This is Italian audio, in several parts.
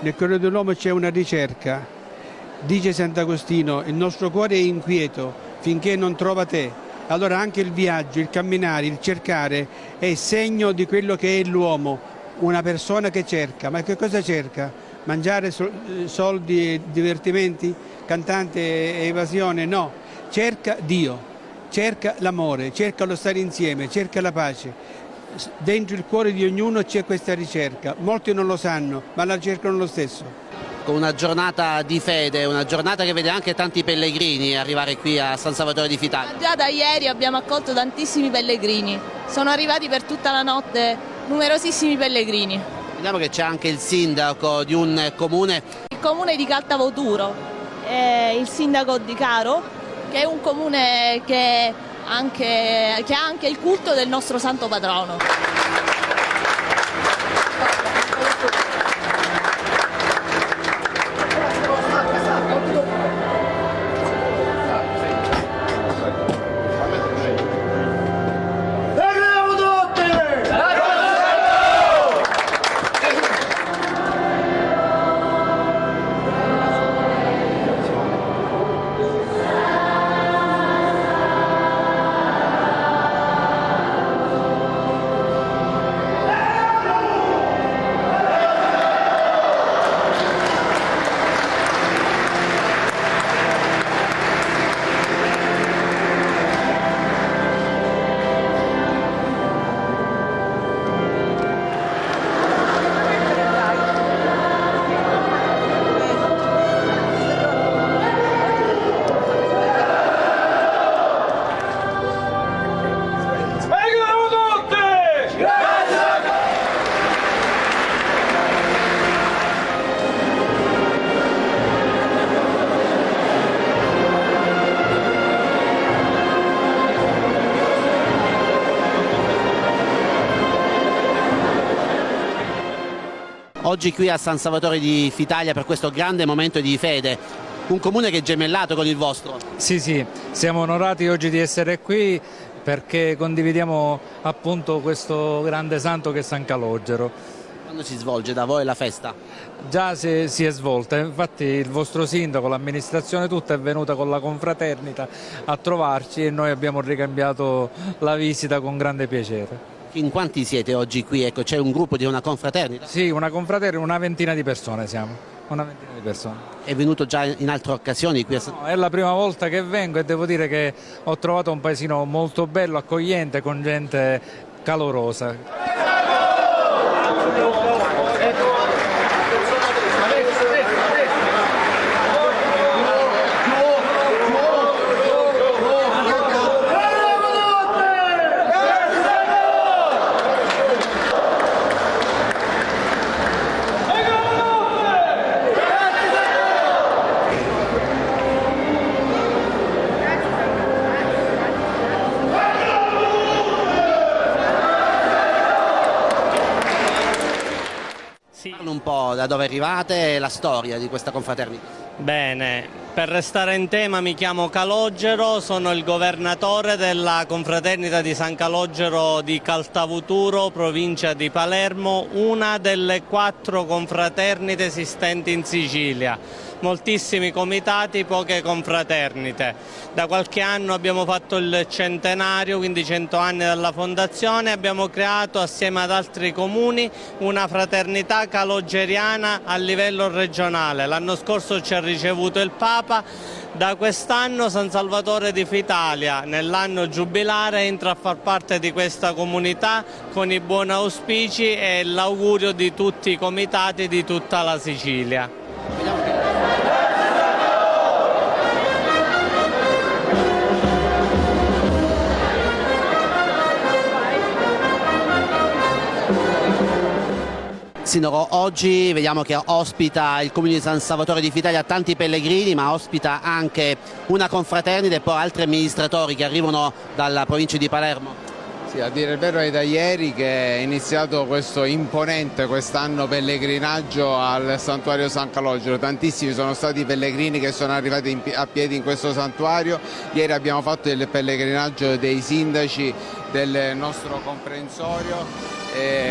nel cuore dell'uomo c'è una ricerca. Dice Sant'Agostino, il nostro cuore è inquieto finché non trova te. Allora anche il viaggio, il camminare, il cercare è segno di quello che è l'uomo, una persona che cerca. Ma che cosa cerca? Mangiare soldi e divertimenti? Cantante e evasione? No, cerca Dio, cerca l'amore, cerca lo stare insieme, cerca la pace. Dentro il cuore di ognuno c'è questa ricerca, molti non lo sanno, ma la cercano lo stesso. Con una giornata di fede, una giornata che vede anche tanti pellegrini arrivare qui a San Salvatore di Fitalia. Già da ieri abbiamo accolto tantissimi pellegrini, sono arrivati per tutta la notte numerosissimi pellegrini. Vediamo che c'è anche il sindaco di un comune. Il comune di Caltavoturo, il sindaco di Caro, che è un comune che ha anche il culto del nostro santo patrono. Oggi qui a San Salvatore di Fitalia per questo grande momento di fede, un comune che è gemellato con il vostro. Sì, siamo onorati oggi di essere qui perché condividiamo appunto questo grande santo che è San Calogero. Quando si svolge da voi la festa? Già si è svolta, infatti il vostro sindaco, l'amministrazione tutta è venuta con la confraternita a trovarci e noi abbiamo ricambiato la visita con grande piacere. In quanti siete oggi qui? Ecco, c'è un gruppo di una confraternita? Sì, una confraternita, una ventina di persone siamo, una ventina di persone. È venuto già in altre occasioni qui a No, è la prima volta che vengo e devo dire che ho trovato un paesino molto bello, accogliente, con gente calorosa. Parla un po' da dove arrivate e la storia di questa confraternita. Bene, per restare in tema mi chiamo Calogero, sono il governatore della confraternita di San Calogero di Caltavuturo, provincia di Palermo, una delle 4 confraternite esistenti in Sicilia. Moltissimi comitati, poche confraternite. Da qualche anno abbiamo fatto il centenario, quindi 100 anni dalla fondazione, abbiamo creato assieme ad altri comuni una fraternità calogeriana a livello regionale. L'anno scorso ci ha ricevuto il Papa, da quest'anno San Salvatore di Fitalia, nell'anno giubilare, entra a far parte di questa comunità con i buoni auspici e l'augurio di tutti i comitati di tutta la Sicilia. Sindaco, oggi vediamo che ospita il comune di San Salvatore di Fitalia tanti pellegrini, ma ospita anche una confraternita e poi altri amministratori che arrivano dalla provincia di Palermo. Sì, a dire il vero è da ieri che è iniziato questo imponente quest'anno pellegrinaggio al santuario San Calogero. Tantissimi sono stati i pellegrini che sono arrivati a piedi in questo santuario. Ieri abbiamo fatto il pellegrinaggio dei sindaci del nostro comprensorio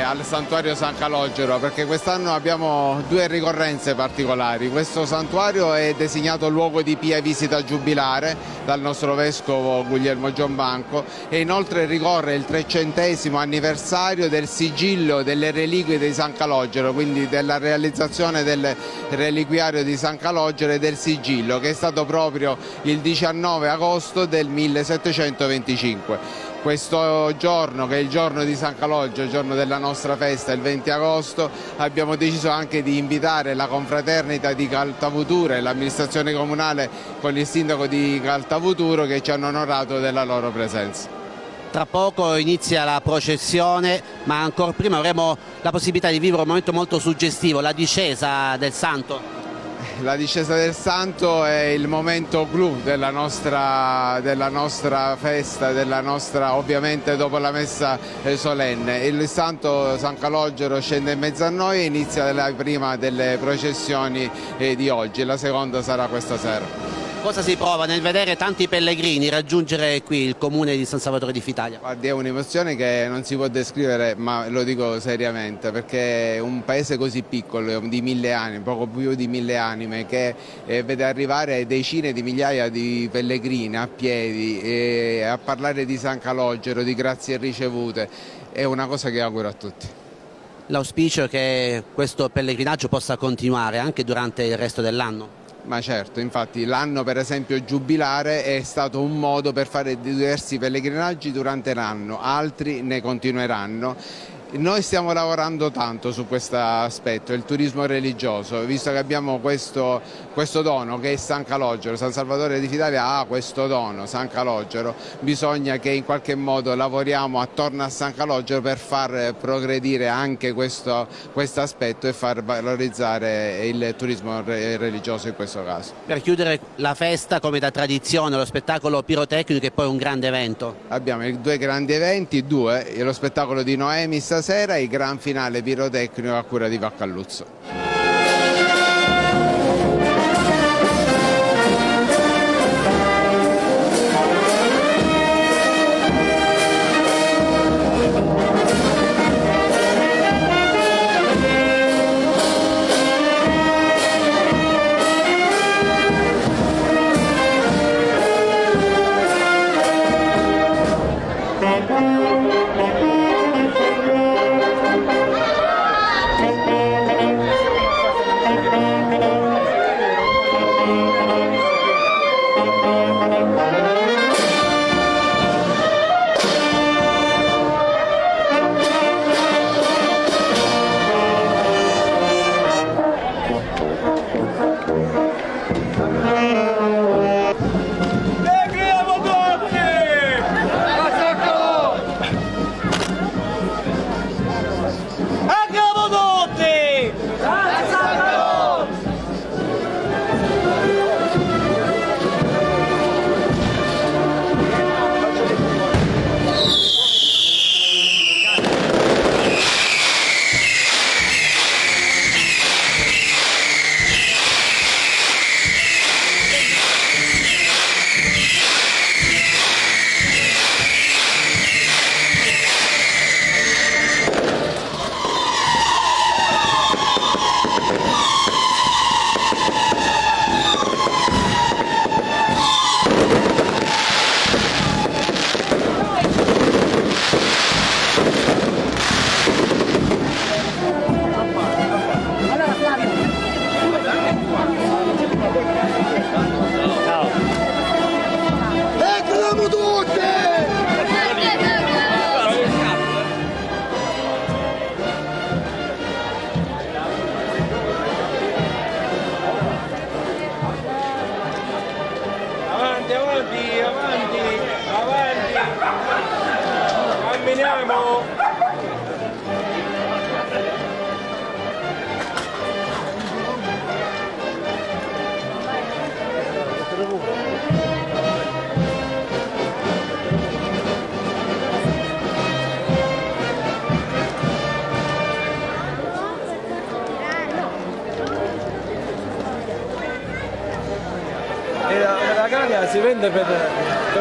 al santuario San Calogero, perché quest'anno abbiamo due ricorrenze particolari. Questo santuario è designato luogo di pia visita giubilare dal nostro vescovo Guglielmo Giombanco e inoltre ricorre il 300° anniversario del sigillo delle reliquie di San Calogero, quindi della realizzazione del reliquiario di San Calogero e del sigillo, che è stato proprio il 19 agosto del 1725. Questo giorno, che è il giorno di San Calogero, il giorno della nostra festa, il 20 agosto, abbiamo deciso anche di invitare la confraternita di Caltavuturo e l'amministrazione comunale con il sindaco di Caltavuturo, che ci hanno onorato della loro presenza. Tra poco inizia la processione, ma ancora prima avremo la possibilità di vivere un momento molto suggestivo, la discesa del Santo. La discesa del Santo è il momento clou della nostra festa, ovviamente dopo la messa solenne. Il Santo San Calogero scende in mezzo a noi e inizia la prima delle processioni di oggi, la seconda sarà questa sera. Cosa si prova nel vedere tanti pellegrini raggiungere qui il comune di San Salvatore di Fitalia? Guardi, è un'emozione che non si può descrivere, ma lo dico seriamente, perché un paese così piccolo, di 1000 anime, poco più di 1000 anime, che vede arrivare decine di migliaia di pellegrini a piedi a parlare di San Calogero, di grazie ricevute, è una cosa che auguro a tutti. L'auspicio è che questo pellegrinaggio possa continuare anche durante il resto dell'anno. Ma certo, infatti l'anno per esempio giubilare è stato un modo per fare diversi pellegrinaggi durante l'anno, altri ne continueranno. Noi stiamo lavorando tanto su questo aspetto, il turismo religioso, visto che abbiamo questo dono che è San Calogero, San Salvatore di Fitalia ha questo dono, San Calogero, bisogna che in qualche modo lavoriamo attorno a San Calogero per far progredire anche questo aspetto e far valorizzare il turismo religioso in questo caso. Per chiudere la festa, come da tradizione, lo spettacolo pirotecnico e poi un grande evento. Abbiamo due grandi eventi, lo spettacolo di Noemi stasera e il gran finale pirotecnico a cura di Vaccalluzzo. Camminiamo! E la cagna si vende per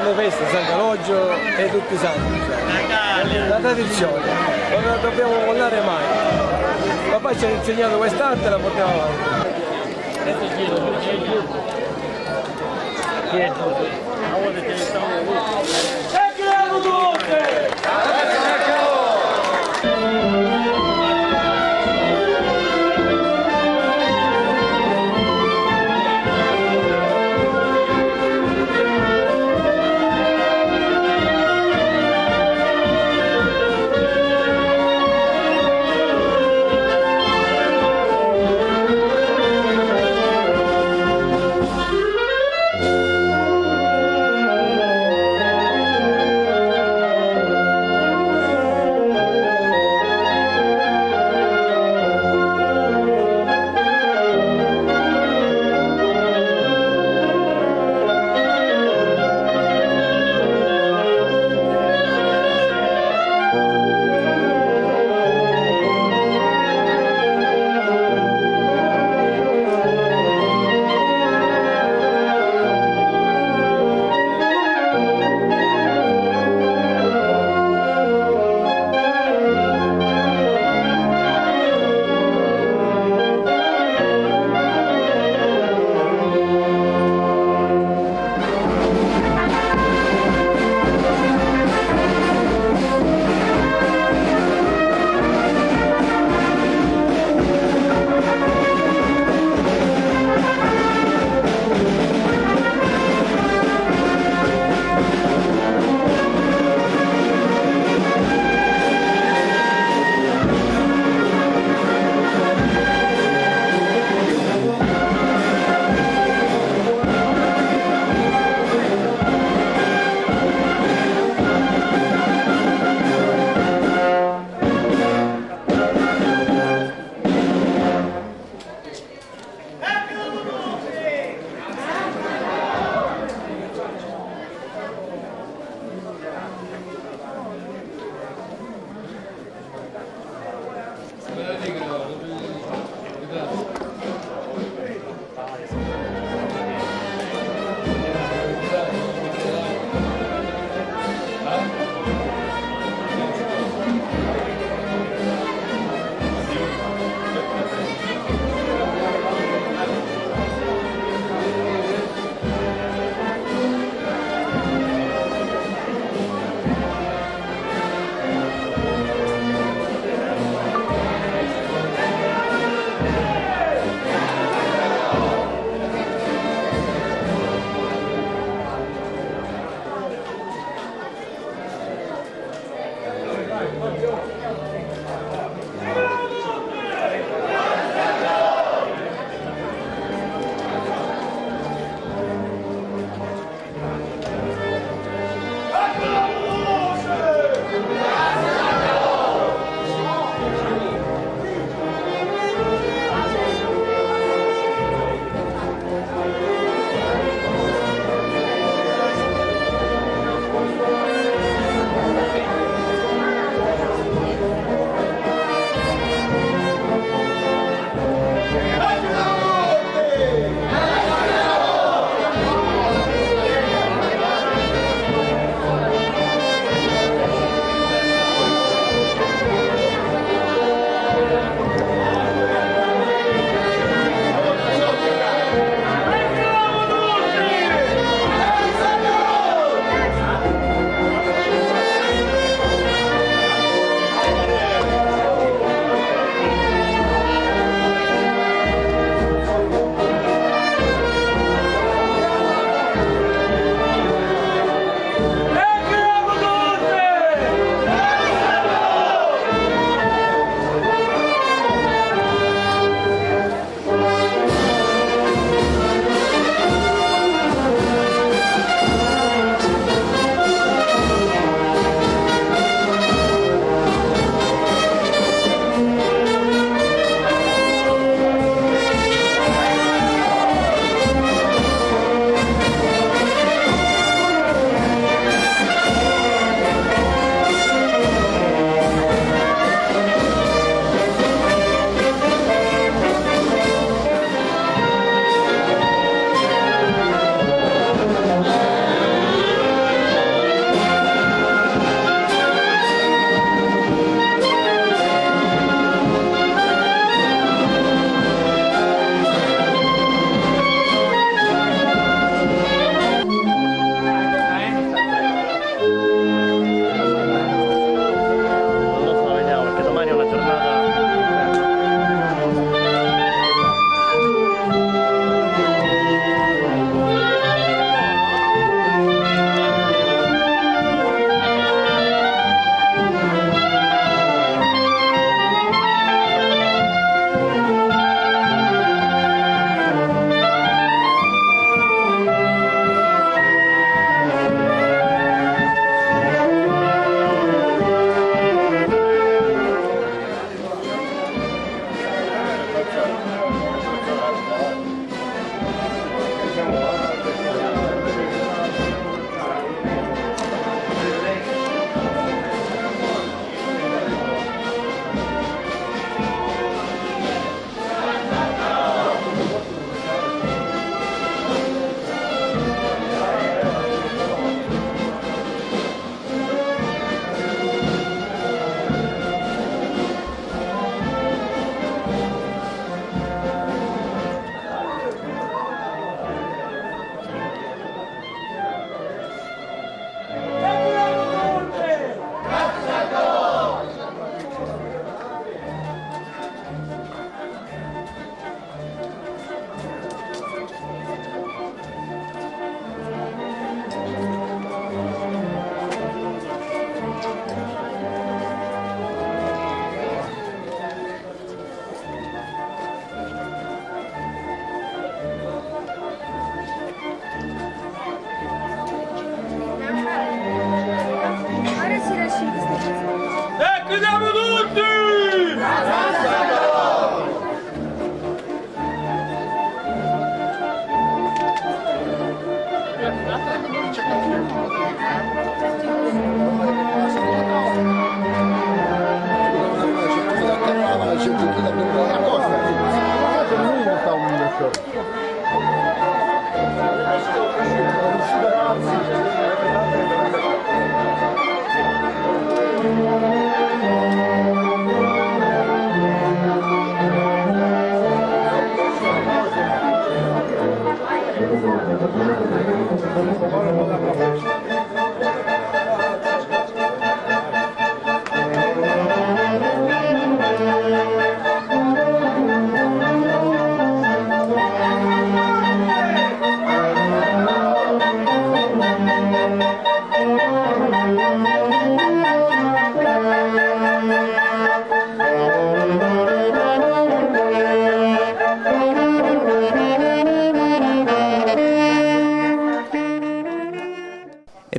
facciamo festa, San Calogero e tutti i santi. La tradizione, non la dobbiamo mollare mai. Papà ci ha insegnato quest'arte e la portiamo avanti.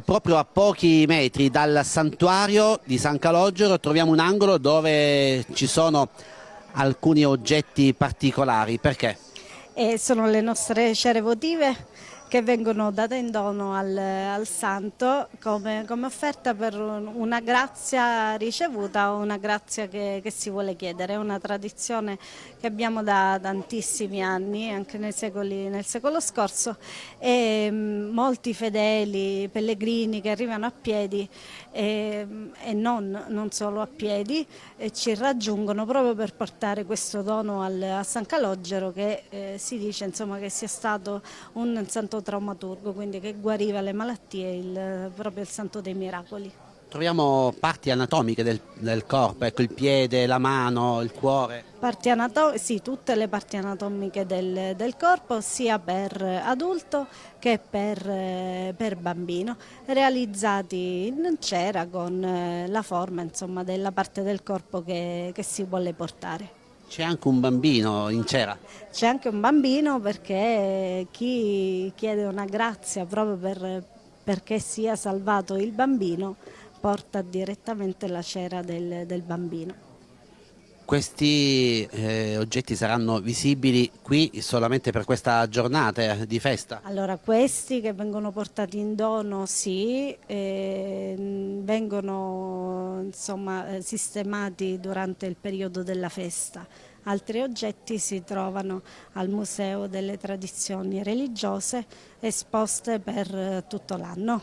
Proprio a pochi metri dal santuario di San Calogero troviamo un angolo dove ci sono alcuni oggetti particolari. Perché? Sono le nostre cere votive che vengono date in dono al santo come offerta per una grazia ricevuta o una grazia che si vuole chiedere. È una tradizione che abbiamo da tantissimi anni, anche nel secolo scorso, e molti fedeli, pellegrini che arrivano a piedi e non solo a piedi ci raggiungono proprio per portare questo dono a San Calogero, che si dice insomma che sia stato un santo traumaturgo, quindi che guariva le malattie, proprio il santo dei miracoli. Troviamo parti anatomiche del corpo, ecco, il piede, la mano, il cuore. Sì, tutte le parti anatomiche del corpo, sia per adulto che per bambino, realizzati in cera con la forma insomma, della parte del corpo che si vuole portare. C'è anche un bambino in cera? C'è anche un bambino perché chi chiede una grazia proprio perché sia salvato il bambino porta direttamente la cera del bambino. Questi oggetti saranno visibili qui solamente per questa giornata di festa? Allora, questi che vengono portati in dono sì, vengono insomma, sistemati durante il periodo della festa. Altri oggetti si trovano al Museo delle Tradizioni Religiose, esposte per tutto l'anno.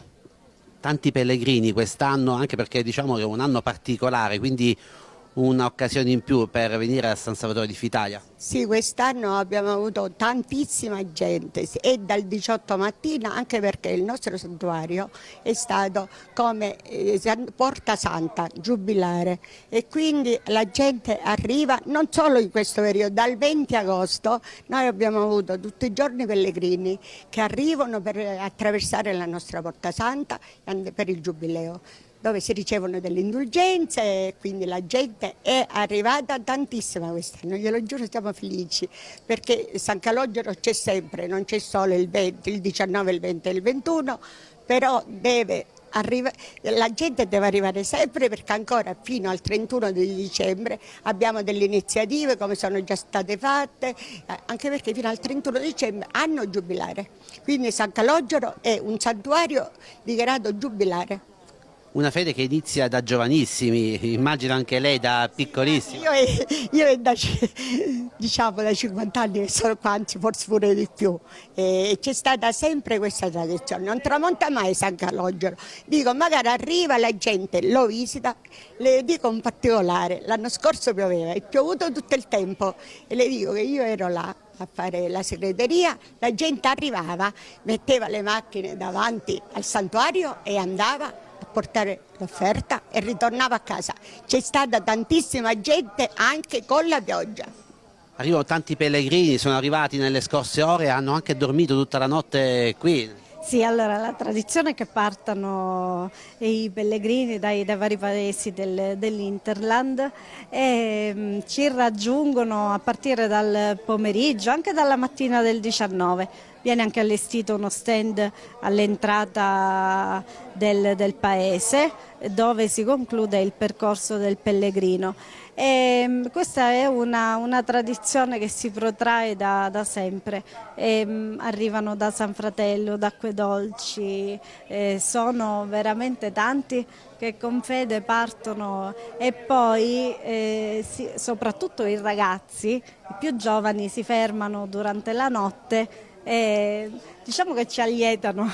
Tanti pellegrini quest'anno, anche perché diciamo che è un anno particolare, quindi un'occasione in più per venire a San Salvatore di Fitalia. Sì, quest'anno abbiamo avuto tantissima gente e dal 18 mattina, anche perché il nostro santuario è stato come porta santa, giubilare, e quindi la gente arriva non solo in questo periodo, dal 20 agosto noi abbiamo avuto tutti i giorni pellegrini che arrivano per attraversare la nostra porta santa per il giubileo, dove si ricevono delle indulgenze, e quindi la gente è arrivata tantissima quest'anno, glielo giuro, siamo felici, perché San Calogero c'è sempre, non c'è solo il 20, il 19, il 20 e il 21, però la gente deve arrivare sempre, perché ancora fino al 31 di dicembre abbiamo delle iniziative come sono già state fatte, anche perché fino al 31 dicembre hanno giubilare, quindi San Calogero è un santuario di grado giubilare. Una fede che inizia da giovanissimi, immagino anche lei da piccolissima. Io da 50 anni che sono qua, anzi forse pure di più, e c'è stata sempre questa tradizione, non tramonta mai San Calogero. Dico, magari arriva la gente, lo visita, le dico in particolare, l'anno scorso pioveva, è piovuto tutto il tempo e le dico che io ero là a fare la segreteria, la gente arrivava, metteva le macchine davanti al santuario e andava a portare l'offerta e ritornava a casa. C'è stata tantissima gente anche con la pioggia. Arrivano tanti pellegrini, sono arrivati nelle scorse ore e hanno anche dormito tutta la notte qui. Sì, allora la tradizione è che partano i pellegrini dai vari paesi dell'Interland e ci raggiungono a partire dal pomeriggio, anche dalla mattina del 19. viene anche allestito uno stand all'entrata del paese dove si conclude il percorso del pellegrino. E questa è una tradizione che si protrae da sempre. Arrivano da San Fratello, da Acquedolci, sono veramente tanti che con fede partono e poi soprattutto i ragazzi, i più giovani, si fermano durante la notte e diciamo che ci allietano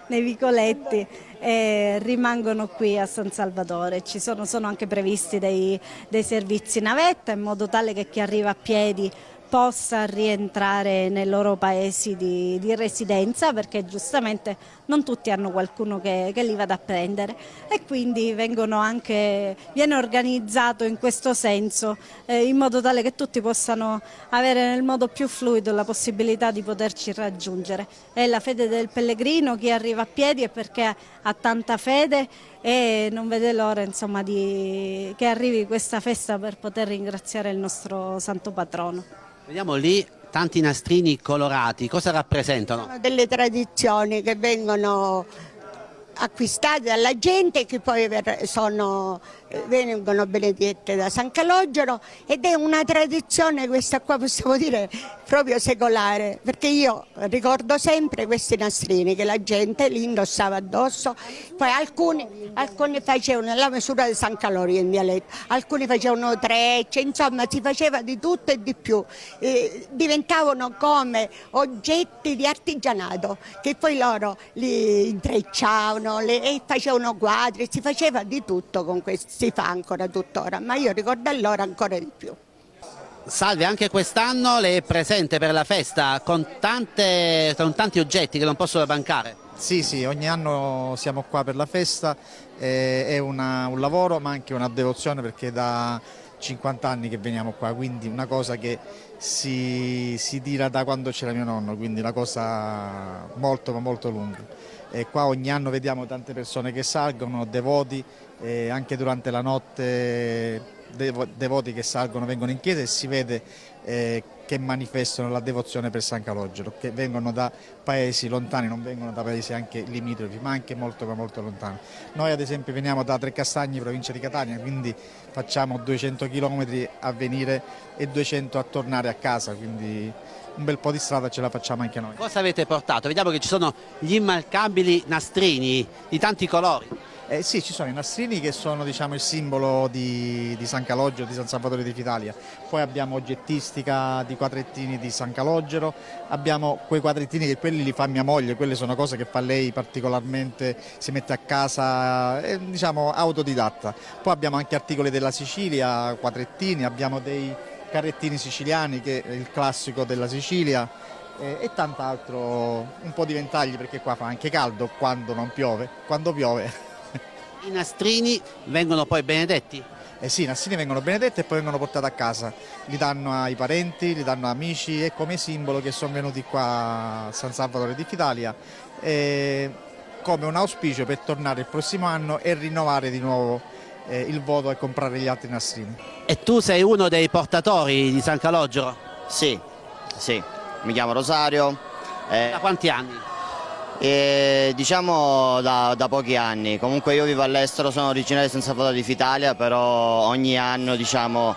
nei vicoletti e rimangono qui a San Salvatore. Sono anche previsti dei servizi navetta in modo tale che chi arriva a piedi possa rientrare nei loro paesi di residenza, perché giustamente non tutti hanno qualcuno che li vada a prendere, e quindi viene organizzato in questo senso in modo tale che tutti possano avere nel modo più fluido la possibilità di poterci raggiungere. È la fede del pellegrino, chi arriva a piedi è perché ha tanta fede e non vede l'ora, insomma, che arrivi questa festa per poter ringraziare il nostro santo patrono. Vediamo lì tanti nastrini colorati, cosa rappresentano? Sono delle tradizioni che vengono acquistate dalla gente, che poi vengono benedette da San Calogero, ed è una tradizione, questa qua possiamo dire proprio secolare, perché io ricordo sempre questi nastrini che la gente li indossava addosso, poi alcuni facevano la misura di San Calorio in dialetto, alcuni facevano trecce, insomma si faceva di tutto e di più, diventavano come oggetti di artigianato che poi loro li intrecciavano e facevano quadri, si faceva di tutto con questi, si fa ancora tuttora, ma io ricordo allora ancora di più. Salve, anche quest'anno lei è presente per la festa con tanti oggetti che non possono mancare. Sì, ogni anno siamo qua per la festa, è un lavoro ma anche una devozione, perché da 50 anni che veniamo qua, quindi una cosa che si tira da quando c'era mio nonno, quindi una cosa molto ma molto lunga. E qua ogni anno vediamo tante persone che salgono, devoti, anche durante la notte devoti che salgono, vengono in chiesa e si vede che manifestano la devozione per San Calogero, che vengono da paesi lontani, non vengono da paesi anche limitrofi, ma anche molto ma molto lontani. Noi ad esempio veniamo da Trecastagni, provincia di Catania, quindi facciamo 200 km a venire e 200 a tornare a casa, quindi un bel po' di strada ce la facciamo anche noi. Cosa avete portato? Vediamo che ci sono gli immancabili nastrini di tanti colori. Sì, ci sono i nastrini che sono, diciamo, il simbolo di San Calogero, di San Salvatore di Vitalia. Poi abbiamo oggettistica di quadrettini di San Calogero, abbiamo quei quadrettini che quelli li fa mia moglie, quelle sono cose che fa lei particolarmente, si mette a casa, diciamo autodidatta. Poi abbiamo anche articoli della Sicilia, quadrettini, abbiamo dei carrettini siciliani che è il classico della Sicilia e tant'altro, un po' di ventagli perché qua fa anche caldo quando non piove, quando piove. I nastrini vengono poi benedetti? Sì, i nastrini vengono benedetti e poi vengono portati a casa, li danno ai parenti, li danno a amici, e come simbolo che sono venuti qua a San Salvatore di Italia, come un auspicio per tornare il prossimo anno e rinnovare di nuovo il voto e comprare gli altri nastrini. E tu sei uno dei portatori di San Calogero? Sì, mi chiamo Rosario. Da quanti anni? Diciamo da pochi anni. Comunque io vivo all'estero, sono originario di San Salvatore di Italia, però ogni anno, diciamo,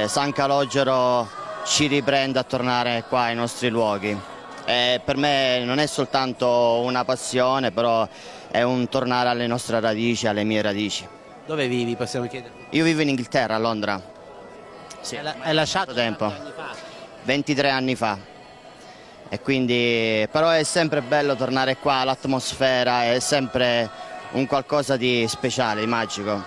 San Calogero ci riprende a tornare qua ai nostri luoghi. Per me non è soltanto una passione, però è un tornare alle nostre radici, alle mie radici. Dove vivi, possiamo chiedere? Io vivo in Inghilterra, a Londra. Sì, hai lasciato tempo? 20 anni fa? 23 anni fa. E quindi, però è sempre bello tornare qua, l'atmosfera è sempre un qualcosa di speciale, di magico.